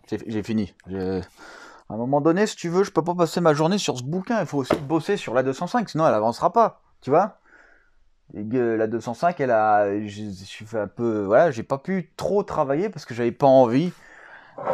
j'ai fini. À un moment donné, si tu veux, je peux pas passer ma journée sur ce bouquin. Il faut aussi bosser sur la 205, sinon elle avancera pas. Tu vois? Et la 205, je suis fait un peu, voilà, j'ai pas pu trop travailler parce que j'avais pas envie.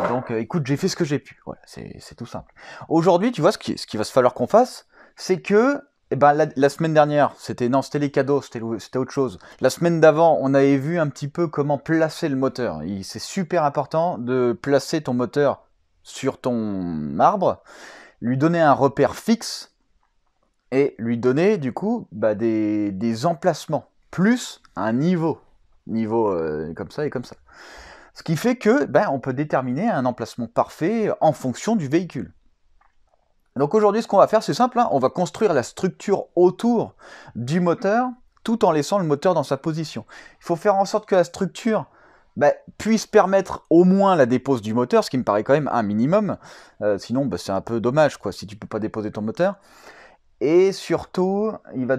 Donc, écoute, j'ai fait ce que j'ai pu. Voilà, c'est tout simple. Aujourd'hui, tu vois, ce qui va se falloir qu'on fasse, c'est que, eh ben, la semaine dernière, c'était les cadeaux, c'était autre chose. La semaine d'avant, on avait vu un petit peu comment placer le moteur. C'est super important de placer ton moteur sur ton marbre, lui donner un repère fixe et lui donner, du coup, des emplacements, plus un niveau comme ça et comme ça. Ce qui fait que on peut déterminer un emplacement parfait en fonction du véhicule. Donc aujourd'hui, ce qu'on va faire, c'est simple, hein, on va construire la structure autour du moteur, tout en laissant le moteur dans sa position. Il faut faire en sorte que la structure puisse permettre au moins la dépose du moteur, ce qui me paraît quand même un minimum. Sinon, c'est un peu dommage, quoi, si tu peux pas déposer ton moteur. Et surtout, il va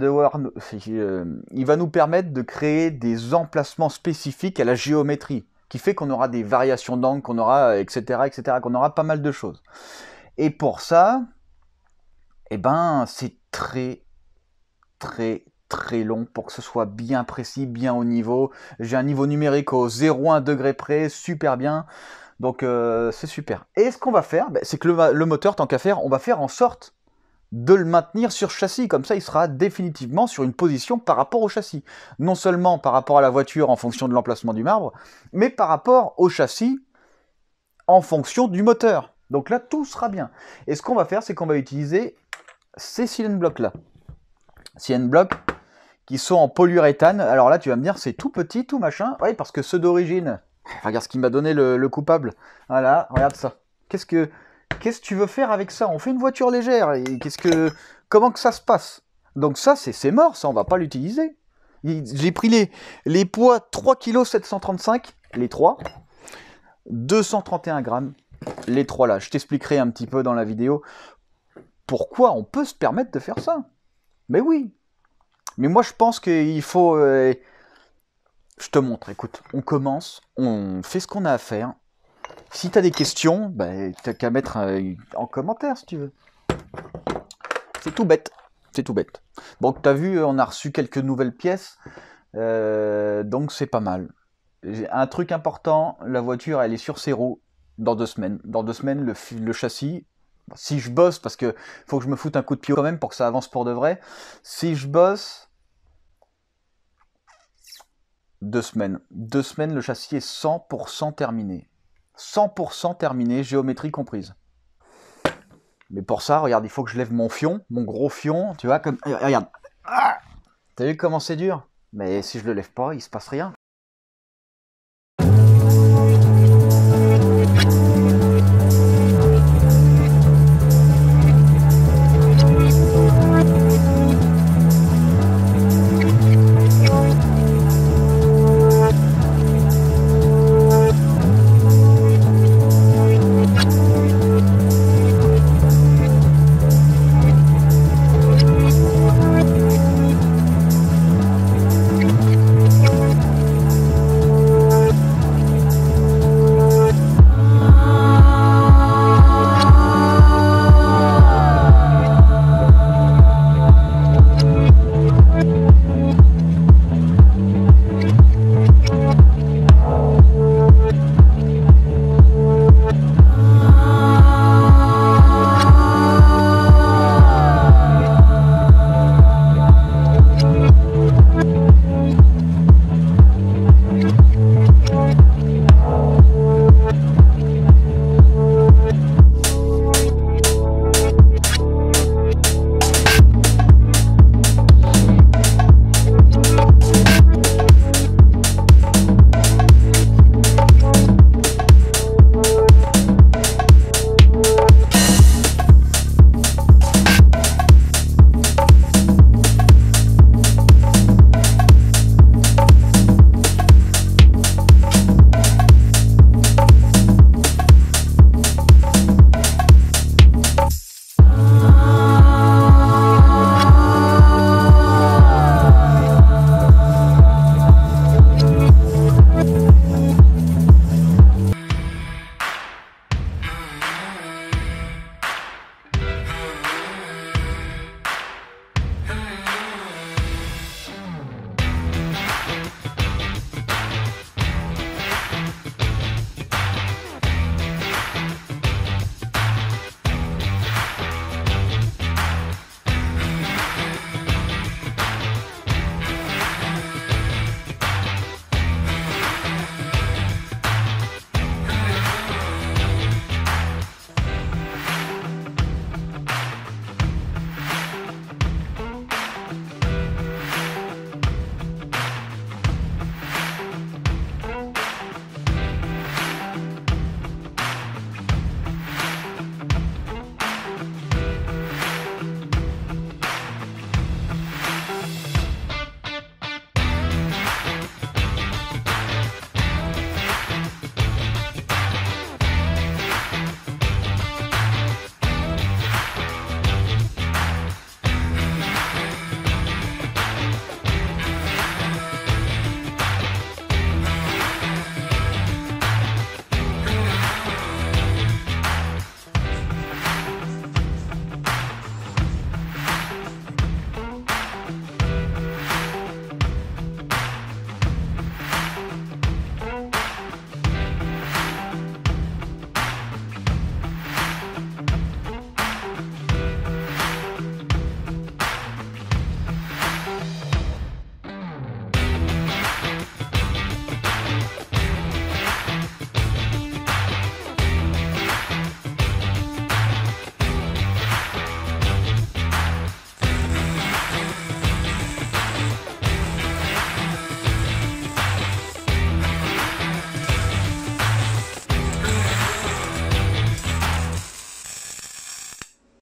nous permettre de créer des emplacements spécifiques à la géométrie, qui fait qu'on aura des variations d'angle, qu'on aura, etc., qu'on aura pas mal de choses. Et pour ça, c'est très, très, très long pour que ce soit bien précis, bien au niveau. J'ai un niveau numérique au 0,1 degré près, super bien. Donc, c'est super. Et ce qu'on va faire, c'est que le moteur, tant qu'à faire, on va faire en sorte de le maintenir sur châssis, comme ça il sera définitivement sur une position par rapport au châssis. Non seulement par rapport à la voiture en fonction de l'emplacement du marbre, mais par rapport au châssis en fonction du moteur. Donc là, tout sera bien. Et ce qu'on va faire, c'est qu'on va utiliser ces silent blocks là. Silent blocks qui sont en polyuréthane. Alors là, tu vas me dire, c'est tout petit, tout machin. Oui, parce que ceux d'origine, regarde ce qui m'a donné le coupable. Voilà, regarde ça. Qu'est-ce que tu veux faire avec ça? On fait une voiture légère, et comment que ça se passe? Donc ça, c'est mort, ça, on va pas l'utiliser. J'ai pris les poids 3 kg 735, les 3, 231 grammes, les 3 là. Je t'expliquerai un petit peu dans la vidéo pourquoi on peut se permettre de faire ça. Mais oui. Mais moi, je pense qu'il faut... je te montre, écoute, on commence, on fait ce qu'on a à faire. Si tu as des questions, t'as qu'à mettre en commentaire si tu veux. C'est tout bête. C'est tout bête. Bon, tu as vu, on a reçu quelques nouvelles pièces. Donc c'est pas mal. Un truc important, la voiture, elle est sur ses roues dans 2 semaines. Dans 2 semaines, le châssis, si je bosse, parce que faut que je me foute un coup de pied quand même pour que ça avance pour de vrai. Si je bosse, 2 semaines. 2 semaines, le châssis est 100% terminé. 100% terminé, géométrie comprise. Mais pour ça, regarde, il faut que je lève mon fion, mon gros fion, tu vois, comme... Regarde. Ah, t'as vu comment c'est dur? Mais si je le lève pas, il se passe rien.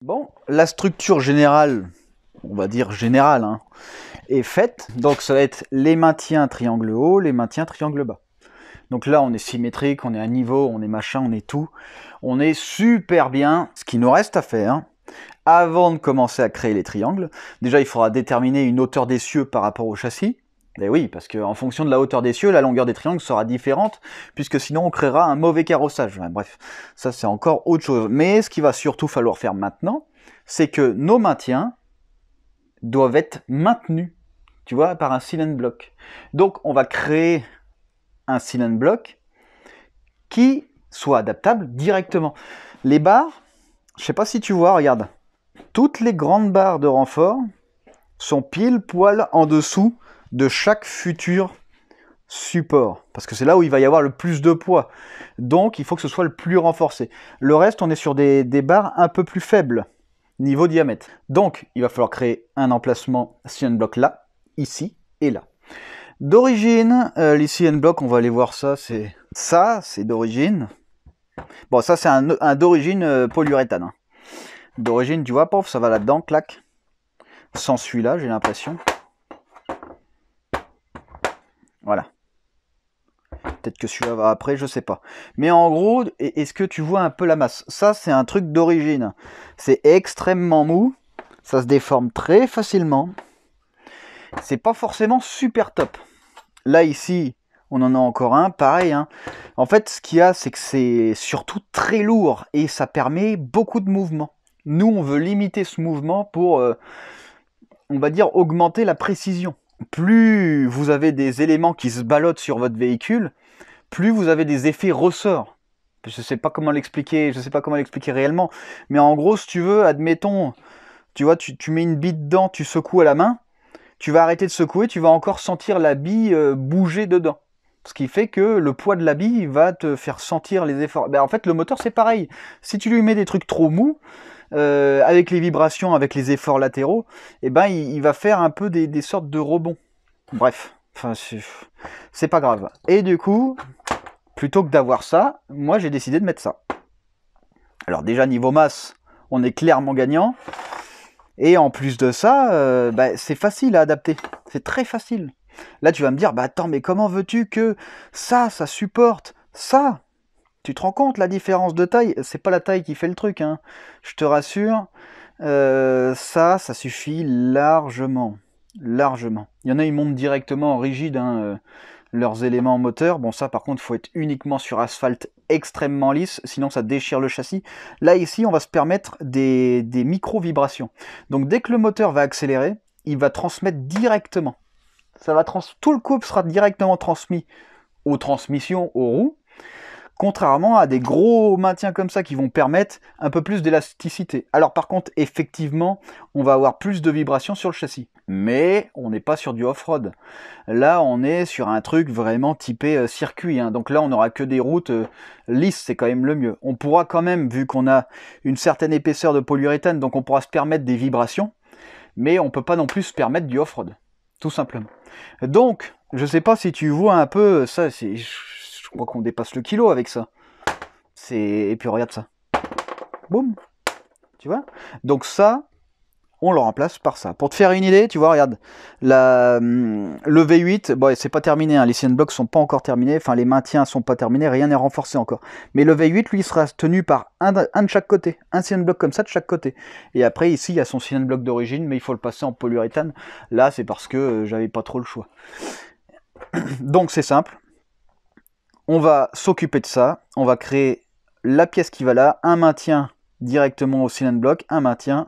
Bon, la structure générale, on va dire générale, hein, est faite. Donc ça va être les maintiens triangle haut, les maintiens triangle bas. Donc là, on est symétrique, on est à niveau, on est machin, on est tout. On est super bien. Ce qu'il nous reste à faire, avant de commencer à créer les triangles, déjà il faudra déterminer une hauteur des cieux par rapport au châssis. Et oui, parce qu'en fonction de la hauteur des cieux, la longueur des triangles sera différente, puisque sinon on créera un mauvais carrossage. Bref, ça c'est encore autre chose. Mais ce qu'il va surtout falloir faire maintenant, c'est que nos maintiens doivent être maintenus, tu vois, par un cylinder block. Donc on va créer un cylinder block qui soit adaptable directement. Les barres, je sais pas si tu vois, regarde, toutes les grandes barres de renfort sont pile poil en dessous de chaque futur support, parce que c'est là où il va y avoir le plus de poids, donc il faut que ce soit le plus renforcé. Le reste, on est sur des barres un peu plus faibles, niveau diamètre. Donc il va falloir créer un emplacement cylinder block là, ici et là. D'origine, les cylinder block, on va aller voir ça, c'est d'origine. Bon, ça c'est un d'origine polyuréthane. Hein. D'origine, tu vois, pof, ça va là-dedans, clac. Sans celui-là, j'ai l'impression. Voilà. Peut-être que celui-là va après, je sais pas. Mais en gros, est-ce que tu vois un peu la masse? Ça, c'est un truc d'origine. C'est extrêmement mou. Ça se déforme très facilement. C'est pas forcément super top. Là, ici, on en a encore un. Pareil. Hein. En fait, ce qu'il y a, c'est que c'est surtout très lourd. Et ça permet beaucoup de mouvement. Nous, on veut limiter ce mouvement pour, on va dire, augmenter la précision. Plus vous avez des éléments qui se ballottent sur votre véhicule, plus vous avez des effets ressorts. Je sais pas comment l'expliquer, réellement, mais en gros, si tu veux, admettons, tu vois, tu mets une bille dedans, tu secoues à la main, tu vas arrêter de secouer, tu vas encore sentir la bille bouger dedans. Ce qui fait que le poids de la bille va te faire sentir les efforts. Ben, en fait, le moteur, c'est pareil. Si tu lui mets des trucs trop mous, avec les vibrations, avec les efforts latéraux, eh ben, il va faire un peu des sortes de rebonds. Bref, enfin, c'est pas grave. Et du coup, plutôt que d'avoir ça, moi j'ai décidé de mettre ça. Alors déjà, niveau masse, on est clairement gagnant. Et en plus de ça, bah, c'est facile à adapter. C'est très facile. Là, tu vas me dire, bah attends, mais comment veux-tu que ça supporte ça? Tu te rends compte la différence de taille? C'est pas la taille qui fait le truc, hein. Je te rassure. Ça suffit largement. Largement. Il y en a, ils montent directement en rigide, hein, leurs éléments moteurs. Bon, ça, par contre, il faut être uniquement sur asphalte extrêmement lisse, sinon ça déchire le châssis. Là, ici, on va se permettre des micro-vibrations. Donc, dès que le moteur va accélérer, il va transmettre directement. Tout le couple sera directement transmis aux transmissions, aux roues, contrairement à des gros maintiens comme ça qui vont permettre un peu plus d'élasticité. Alors par contre, effectivement, on va avoir plus de vibrations sur le châssis. Mais on n'est pas sur du off-road. Là, on est sur un truc vraiment typé circuit. Hein. Donc là, on n'aura que des routes lisses, c'est quand même le mieux. On pourra quand même, vu qu'on a une certaine épaisseur de polyuréthane, donc on pourra se permettre des vibrations, mais on ne peut pas non plus se permettre du off-road. Tout simplement. Donc, je sais pas si tu vois un peu, ça, je crois qu'on dépasse le kilo avec ça. Et puis regarde ça. Boum. Tu vois? Donc ça, on le remplace par ça. Pour te faire une idée, tu vois, regarde. Le V8, bon, c'est pas terminé. Hein, les cylinder blocks sont pas encore terminés. Enfin, les maintiens sont pas terminés. Rien n'est renforcé encore. Mais le V8, lui, sera tenu par un de chaque côté. Un cylinder block comme ça de chaque côté. Et après, ici, il y a son cylinder block d'origine, mais il faut le passer en polyuréthane. Là, c'est parce que j'avais pas trop le choix. Donc, c'est simple. On va s'occuper de ça. On va créer la pièce qui va là. Un maintien directement au cylinder block. Un maintien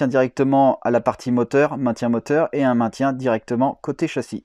directement à la partie moteur, maintien moteur, et un maintien directement côté châssis.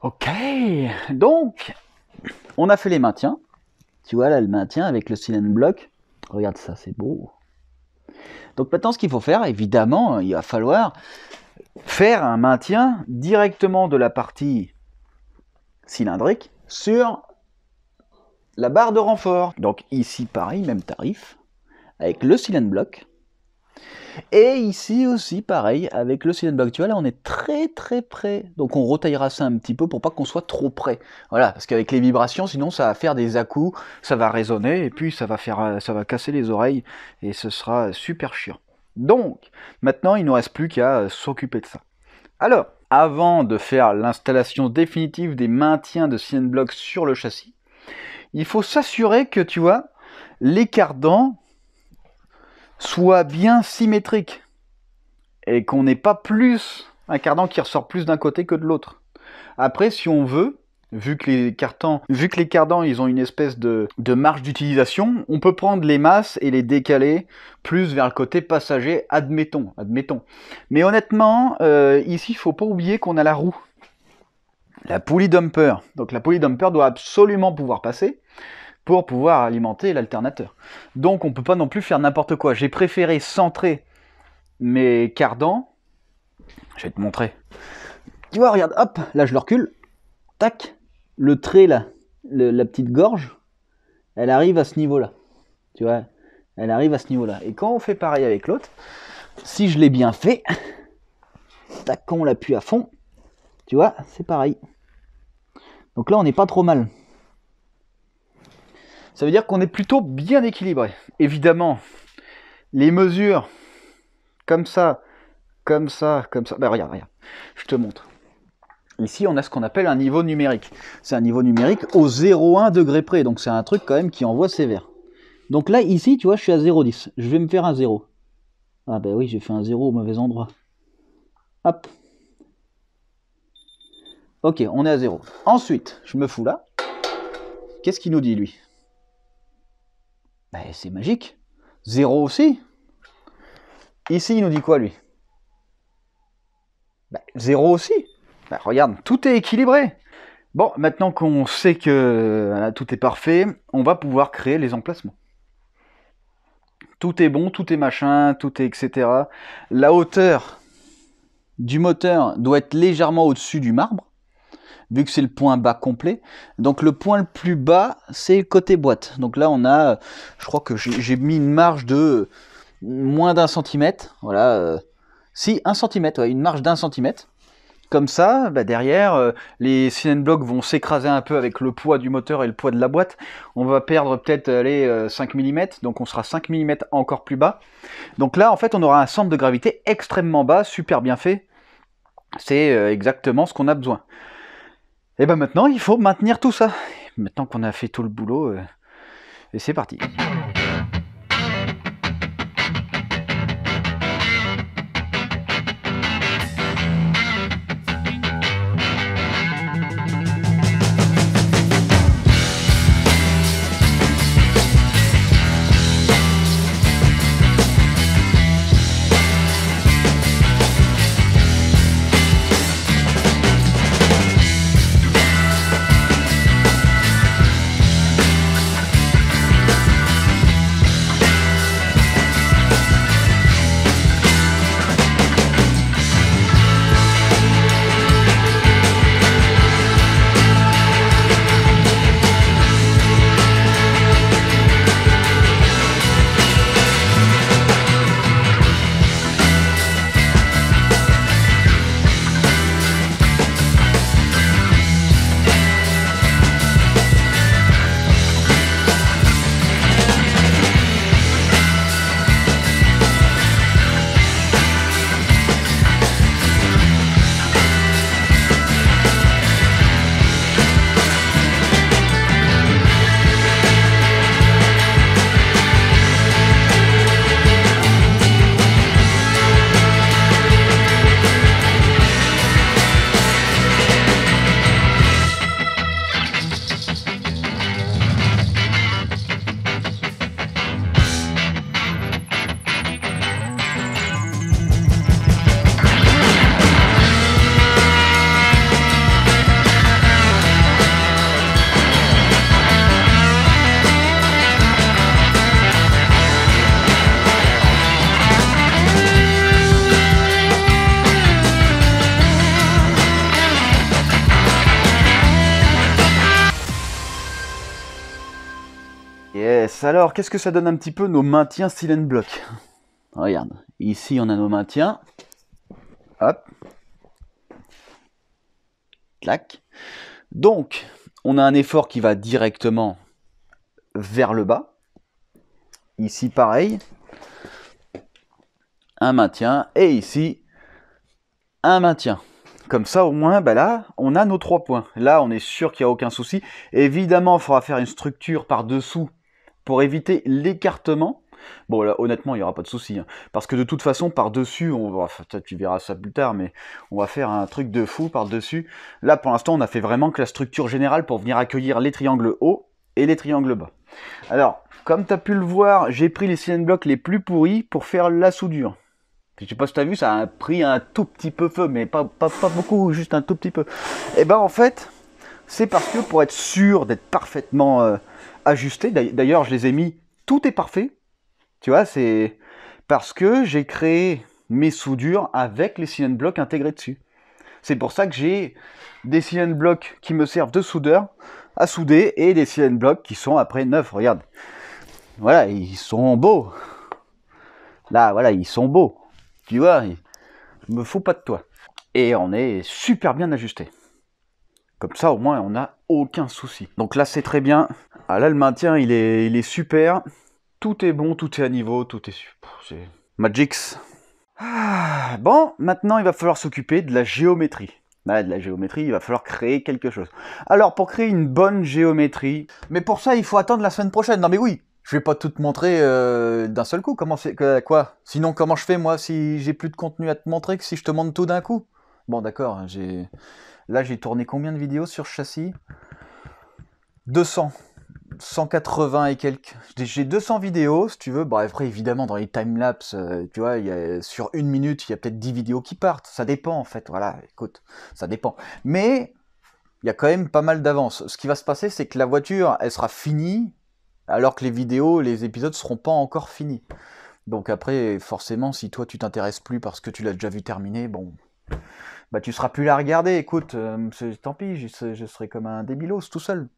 Ok, donc on a fait les maintiens. Tu vois là le maintien avec le cylindre bloc. Regarde ça, c'est beau. Donc maintenant ce qu'il faut faire, évidemment, il va falloir faire un maintien directement de la partie cylindrique sur la barre de renfort. Donc ici pareil, même tarif, avec le cylindre bloc. Et ici aussi pareil, avec le cylindre bloc. Tu vois là on est très très près. Donc on retaillera ça un petit peu pour pas qu'on soit trop près. Voilà, parce qu'avec les vibrations, sinon ça va faire des à-coups, ça va résonner, et puis ça va casser les oreilles, et ce sera super chiant. Donc, maintenant il ne nous reste plus qu'à s'occuper de ça. Alors, avant de faire l'installation définitive des maintiens de cylindre bloc sur le châssis, il faut s'assurer que, tu vois, les cardans soient bien symétriques et qu'on n'ait pas plus un cardan qui ressort plus d'un côté que de l'autre. Après, si on veut, vu que les cardans ils ont une espèce de marge d'utilisation, on peut prendre les masses et les décaler plus vers le côté passager, admettons. Mais honnêtement, ici, il ne faut pas oublier qu'on a la roue. La poulie dumper. Donc la poulie dumper doit absolument pouvoir passer pour pouvoir alimenter l'alternateur. Donc on ne peut pas non plus faire n'importe quoi. J'ai préféré centrer mes cardans. Je vais te montrer. Tu vois, regarde, hop, là je le recule. Tac, le trait là, la petite gorge, elle arrive à ce niveau-là. Tu vois, elle arrive à ce niveau-là. Et quand on fait pareil avec l'autre, si je l'ai bien fait, tac, quand on l'appuie à fond, tu vois, c'est pareil. Donc là, on n'est pas trop mal. Ça veut dire qu'on est plutôt bien équilibré. Évidemment, les mesures comme ça. Ben regarde, je te montre. Ici, on a ce qu'on appelle un niveau numérique. C'est un niveau numérique au 0,1 degré près. Donc c'est un truc quand même qui envoie sévère. Donc là, ici, tu vois, je suis à 0,10. Je vais me faire un 0. Ah ben oui, j'ai fait un 0 au mauvais endroit. Hop. Ok, on est à 0. Ensuite, je me fous là. Qu'est-ce qu'il nous dit, lui? Ben, c'est magique. 0 aussi. Ici, il nous dit quoi, lui? Ben, 0 aussi. Ben, regarde, tout est équilibré. Bon, maintenant qu'on sait que voilà, tout est parfait, on va pouvoir créer les emplacements. Tout est bon, tout est machin, tout est etc. La hauteur du moteur doit être légèrement au-dessus du marbre, vu que c'est le point bas complet. Donc le point le plus bas, c'est le côté boîte. Donc là, on a, je crois que j'ai mis une marge de moins d'1 centimètre. Voilà, si, 1 centimètre, ouais, une marge d'1 centimètre. Comme ça, bah derrière, les cylindres blocs vont s'écraser un peu avec le poids du moteur et le poids de la boîte. On va perdre peut-être 5 mm, donc on sera 5 mm encore plus bas. Donc là, en fait, on aura un centre de gravité extrêmement bas, super bien fait. C'est exactement ce qu'on a besoin. Et ben maintenant, il faut maintenir tout ça. Maintenant qu'on a fait tout le boulot, et c'est parti. yes. Alors, qu'est-ce que ça donne un petit peu nos maintiens style and block? Regarde, ici on a nos maintiens. Hop. Clac. Donc, on a un effort qui va directement vers le bas. Ici, pareil. Un maintien. Et ici, un maintien. Comme ça, au moins, bah là, on a nos 3 points. Là, on est sûr qu'il n'y a aucun souci. Évidemment, il faudra faire une structure par-dessous pour éviter l'écartement. Bon, là, honnêtement, il n'y aura pas de souci. Hein, parce que de toute façon, par-dessus, tu verras ça plus tard, mais on va faire un truc de fou par-dessus. Là, pour l'instant, on a fait vraiment que la structure générale pour venir accueillir les triangles hauts et les triangles bas. Alors, comme tu as pu le voir, j'ai pris les cylindres blocs les plus pourris pour faire la soudure. Je sais pas si tu as vu, ça a pris un tout petit peu feu, mais pas beaucoup, juste un tout petit peu. Et ben en fait, c'est parce que pour être sûr d'être parfaitement ajusté, d'ailleurs je les ai mis, tout est parfait. Tu vois, c'est parce que j'ai créé mes soudures avec les cylindres blocs intégrés dessus. C'est pour ça que j'ai des cylindres blocs qui me servent de soudeur à souder et des cylindres blocs qui sont après neufs. Regarde, voilà, ils sont beaux. Là, voilà, ils sont beaux. Tu vois, je me fous pas de toi. Et on est super bien ajusté. Comme ça, au moins, on n'a aucun souci. Donc là, c'est très bien. Ah, là, le maintien, il est super. Tout est bon, tout est à niveau, tout est super. C'est Magix. Ah, bon, maintenant, il va falloir s'occuper de la géométrie. Ah, de la géométrie, il va falloir créer quelque chose. Alors, pour créer une bonne géométrie... Mais pour ça, il faut attendre la semaine prochaine. Non mais oui, je vais pas tout te montrer d'un seul coup. Comment c'est quoi? Sinon, comment je fais, moi, si j'ai plus de contenu à te montrer que si je te montre tout d'un coup? Bon, d'accord, là, j'ai tourné combien de vidéos sur ce châssis? 200. 180 et quelques. J'ai 200 vidéos, si tu veux. Bon, après, évidemment, dans les timelapses, tu vois, sur 1 minute, il y a peut-être 10 vidéos qui partent. Ça dépend, en fait. Voilà, écoute, ça dépend. Mais il y a quand même pas mal d'avance. Ce qui va se passer, c'est que la voiture, elle sera finie, alors que les vidéos, les épisodes seront pas encore finis. Donc après, forcément, si toi, tu t'intéresses plus parce que tu l'as déjà vu terminer, bon... Bah, tu seras plus là à regarder. Écoute, tant pis, je serai comme un débilos, tout seul.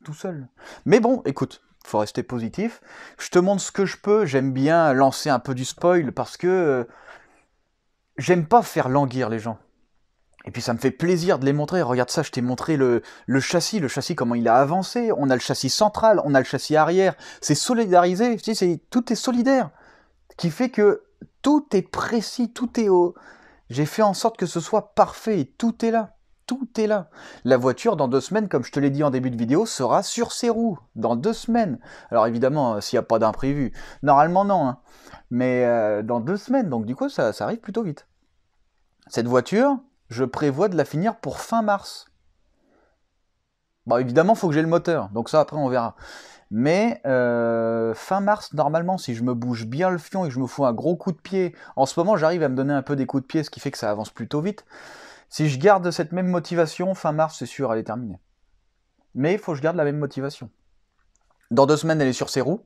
Tout seul. Mais bon, écoute, faut rester positif. Je te montre ce que je peux. J'aime bien lancer un peu du spoil parce que j'aime pas faire languir les gens. Et puis ça me fait plaisir de les montrer. Regarde ça, je t'ai montré le châssis, comment il a avancé. On a le châssis central, on a le châssis arrière. C'est solidarisé, tu sais, tout est solidaire. Qui fait que tout est précis, tout est haut. J'ai fait en sorte que ce soit parfait et tout est là. Tout est là. La voiture, dans 2 semaines, comme je te l'ai dit en début de vidéo, sera sur ses roues. Dans 2 semaines. Alors évidemment, s'il n'y a pas d'imprévu. Normalement, non. Hein. Mais dans 2 semaines. Donc du coup, ça arrive plutôt vite. Cette voiture, je prévois de la finir pour fin mars. Bon, évidemment, il faut que j'ai le moteur. Donc ça, après, on verra. Mais fin mars, normalement, si je me bouge bien le fion et que je me fous un gros coup de pied, en ce moment, j'arrive à me donner un peu des coups de pied, ce qui fait que ça avance plutôt vite. Si je garde cette même motivation, fin mars, c'est sûr, elle est terminée. Mais il faut que je garde la même motivation. Dans 2 semaines, elle est sur ses roues.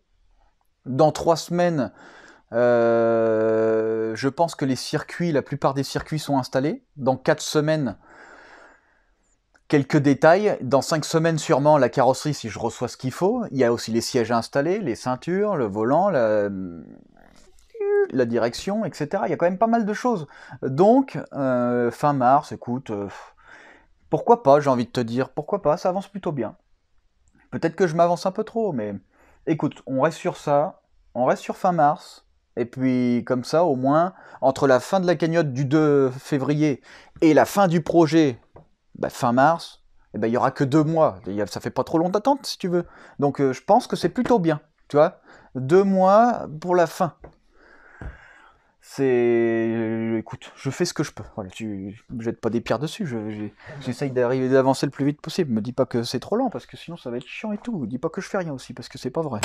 Dans 3 semaines, je pense que la plupart des circuits sont installés. Dans 4 semaines, quelques détails. Dans 5 semaines, sûrement, la carrosserie, si je reçois ce qu'il faut. Il y a aussi les sièges installés, les ceintures, le volant, la direction, etc. Il y a quand même pas mal de choses. Donc, fin mars, écoute, pourquoi pas, j'ai envie de te dire, pourquoi pas, ça avance plutôt bien. Peut-être que je m'avance un peu trop, mais écoute, on reste sur ça, on reste sur fin mars, et puis comme ça, au moins, entre la fin de la cagnotte du 2 février et la fin du projet, bah, fin mars, eh ben, il n'y aura que 2 mois, ça fait pas trop long d'attente, si tu veux. Donc je pense que c'est plutôt bien, tu vois, 2 mois pour la fin. Écoute, je fais ce que je peux. Voilà, je jette pas des pierres dessus. J'essaye d'avancer le plus vite possible. Me dis pas que c'est trop lent parce que sinon ça va être chiant et tout. Dis pas que je fais rien aussi parce que c'est pas vrai.